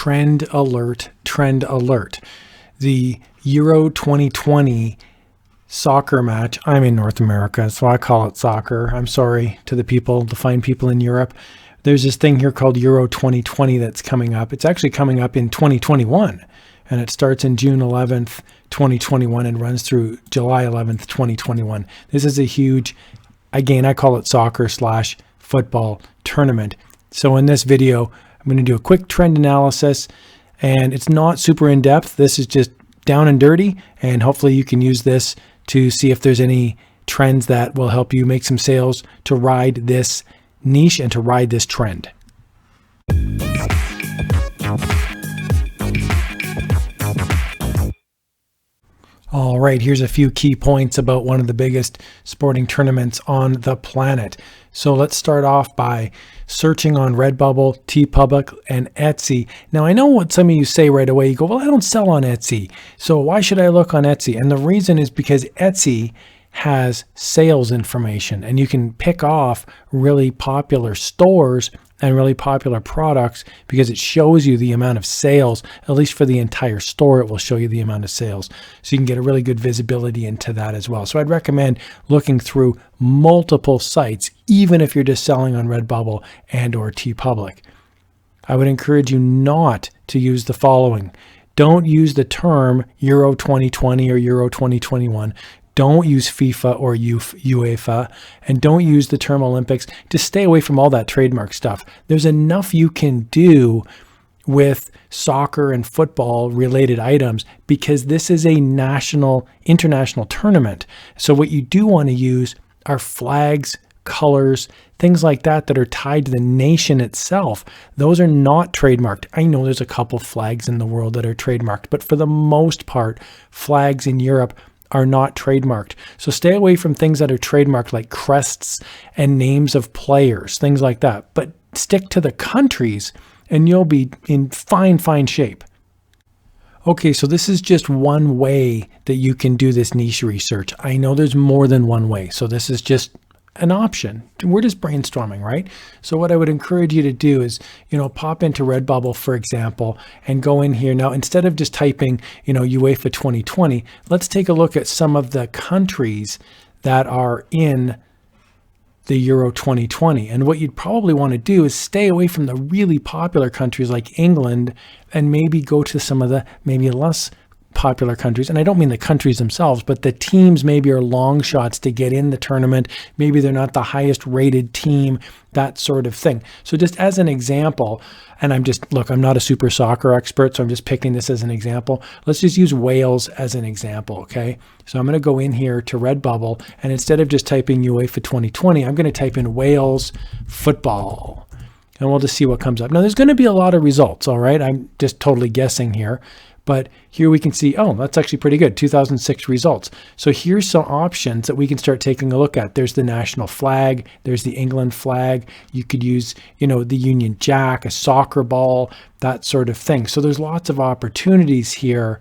trend alert, trend alert. The Euro 2020 soccer match. I'm in North America, so I call it soccer. I'm sorry to the fine people in Europe. There's this thing here called Euro 2020 that's coming up. It's actually coming up in 2021, and it starts in June 11th, 2021 and runs through July 11th, 2021. This is a huge, again, I call it soccer/football tournament. So in this video, I'm going to do a quick trend analysis, and it's not super in-depth. This is just down and dirty, and hopefully you can use this to see if there's any trends that will help you make some sales to ride this niche and to ride this trend. All right, here's a few key points about one of the biggest sporting tournaments on the planet. So let's start off by searching on Redbubble, Teepublic, and Etsy. Now, I know what some of you say right away. You go, well, I don't sell on Etsy, so why should I look on Etsy? And the reason is because Etsy has sales information, and you can pick off really popular stores and really popular products because it shows you the amount of sales. At least for the entire store, it will show you the amount of sales. So you can get a really good visibility into that as well. So I'd recommend looking through multiple sites, even if you're just selling on Redbubble and or Teepublic. I would encourage you not to use the following. Don't use the term Euro 2020 or Euro 2021. Don't use FIFA or UEFA, and don't use the term Olympics. Just stay away from all that trademark stuff. There's enough you can do with soccer and football related items because this is a international tournament. So what you do want to use are flags, colors, things like that that are tied to the nation itself. Those are not trademarked. I know there's a couple flags in the world that are trademarked, but for the most part, flags in Europe are not trademarked. So stay away from things that are trademarked like crests and names of players, things like that. But stick to the countries and you'll be in fine shape. Okay, so this is just one way that you can do this niche research. I know there's more than one way. So this is just an option. We're just brainstorming, right? So what I would encourage you to do is, pop into Redbubble, for example, and go in here. Now, instead of just typing, UEFA 2020, let's take a look at some of the countries that are in the Euro 2020. And what you'd probably want to do is stay away from the really popular countries like England and maybe go to some of the maybe less popular countries. And I don't mean the countries themselves, but the teams maybe are long shots to get in the tournament. Maybe they're not the highest rated team, that sort of thing. So just as an example, and I'm not a super soccer expert, so I'm just picking this as an example. Let's just use Wales as an example, okay? So I'm going to go in here to Redbubble, and instead of just typing UEFA 2020, I'm going to type in Wales football. And we'll just see what comes up. Now, there's going to be a lot of results, all right? I'm just totally guessing here. But here we can see, oh, that's actually pretty good, 2006 results. So here's some options that we can start taking a look at. There's the national flag. There's the England flag. You could use, the Union Jack, a soccer ball, that sort of thing. So there's lots of opportunities here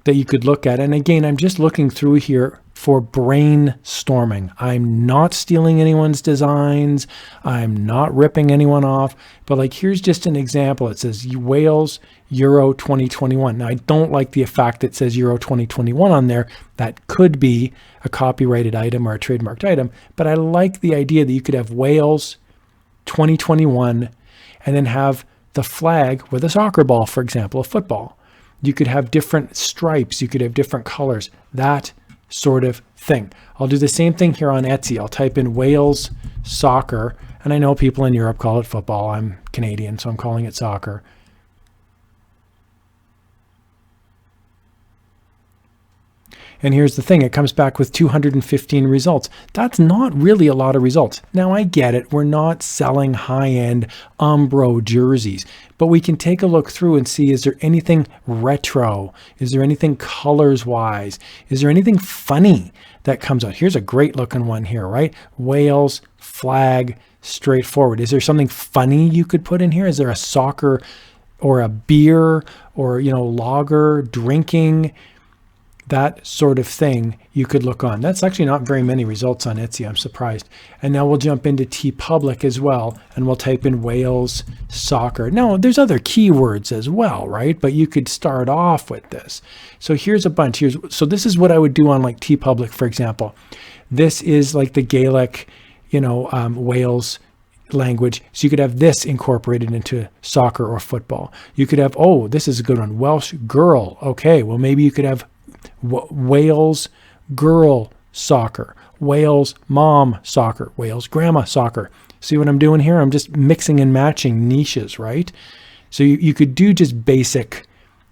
that you could look at. And again, I'm just looking through here for brainstorming. I'm not stealing anyone's designs. I'm not ripping anyone off. But here's just an example. It says Wales Euro 2021. Now, I don't like the fact that it says Euro 2021 on there. That could be a copyrighted item or a trademarked item. But I like the idea that you could have Wales 2021 and then have the flag with a soccer ball, for example, a football. You could have different stripes. You could have different colors. That sort of thing. I'll do the same thing here on Etsy. I'll type in Wales soccer, and I know people in Europe call it football. I'm Canadian, so I'm calling it soccer. And here's the thing, it comes back with 215 results. That's not really a lot of results. Now, I get it. We're not selling high-end Umbro jerseys, but we can take a look through and see, is there anything retro? Is there anything colors-wise? Is there anything funny that comes out? Here's a great looking one here, right? Wales flag, straightforward. Is there something funny you could put in here? Is there a soccer or a beer or, lager, drinking? that sort of thing you could look on. That's actually not very many results on Etsy. I'm surprised. And now we'll jump into Teepublic as well, and we'll type in Wales soccer. Now, there's other keywords as well, right? But you could start off with this. So here's a bunch. So this is what I would do on like Teepublic, for example. This is like the Gaelic, Wales language. So you could have this incorporated into soccer or football. You could have, oh, this is a good one, Welsh girl. Okay, well, maybe you could have Wales girl soccer, Wales mom soccer, Wales grandma soccer. See what I'm doing here? I'm just mixing and matching niches, right? So you could do just basic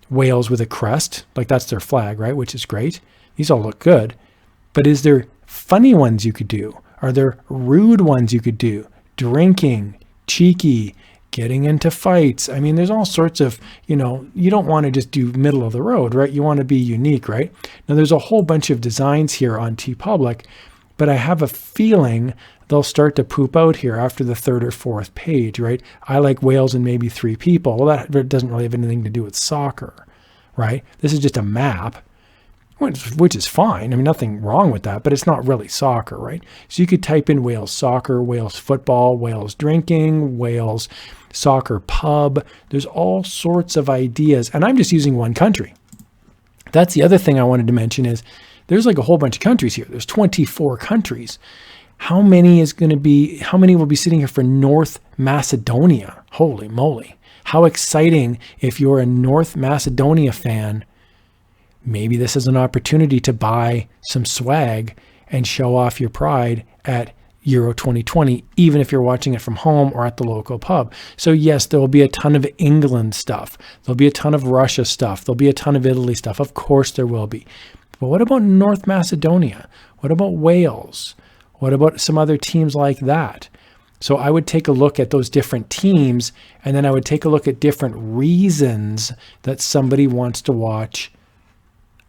Wales with a crest, like that's their flag, right? Which is great. These all look good. But is there funny ones you could do? Are there rude ones you could do? Drinking, cheeky, getting into fights. I mean, there's all sorts of, you don't want to just do middle of the road, right? You want to be unique, right? Now, there's a whole bunch of designs here on Teepublic, but I have a feeling they'll start to poop out here after the third or fourth page, right? I like Wales and maybe 3 people. Well, that doesn't really have anything to do with soccer, right? This is just a map, which is fine. I mean, nothing wrong with that, but it's not really soccer, right? So you could type in Wales soccer, Wales football, Wales drinking, Wales soccer pub. There's all sorts of ideas, and I'm just using one country. That's the other thing I wanted to mention is there's like a whole bunch of countries here. There's 24 countries. How many will be sitting here for North Macedonia? Holy moly. How exciting if you're a North Macedonia fan. Maybe this is an opportunity to buy some swag and show off your pride at Euro 2020, even if you're watching it from home or at the local pub. So yes, there will be a ton of England stuff. There'll be a ton of Russia stuff. There'll be a ton of Italy stuff. Of course there will be. But what about North Macedonia? What about Wales? What about some other teams like that? So I would take a look at those different teams, and then I would take a look at different reasons that somebody wants to watch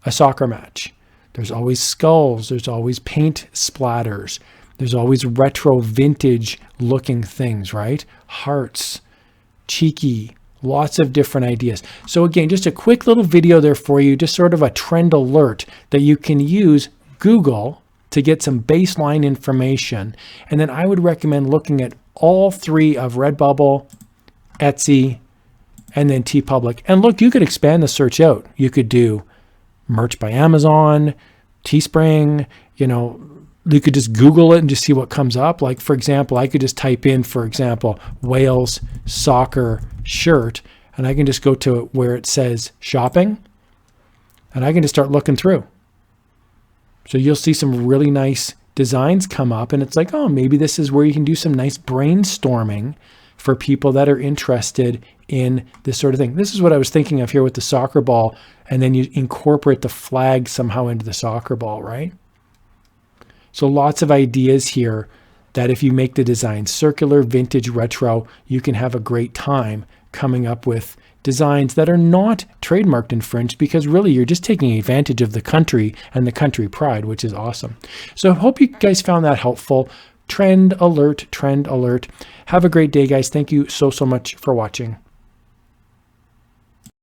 a soccer match. There's always skulls. There's always paint splatters. There's always retro vintage looking things, right? Hearts, cheeky, lots of different ideas. So again, just a quick little video there for you, just sort of a trend alert that you can use Google to get some baseline information. And then I would recommend looking at all 3 of Redbubble, Etsy, and then Teepublic. And look, you could expand the search out. You could do merch by Amazon, Teespring, you could just Google it and just see what comes up. Like, for example, I could just type in, for example, Wales soccer shirt, and I can just go to where it says shopping, and I can just start looking through. So you'll see some really nice designs come up, and it's like, oh, maybe this is where you can do some nice brainstorming for people that are interested in this sort of thing. This is what I was thinking of here with the soccer ball, and then you incorporate the flag somehow into the soccer ball, right? So lots of ideas here that if you make the design circular, vintage, retro, you can have a great time coming up with designs that are not trademarked infringed, because really you're just taking advantage of the country and the country pride, which is awesome. So I hope you guys found that helpful. Trend alert, trend alert. Have a great day, guys. Thank you so much for watching.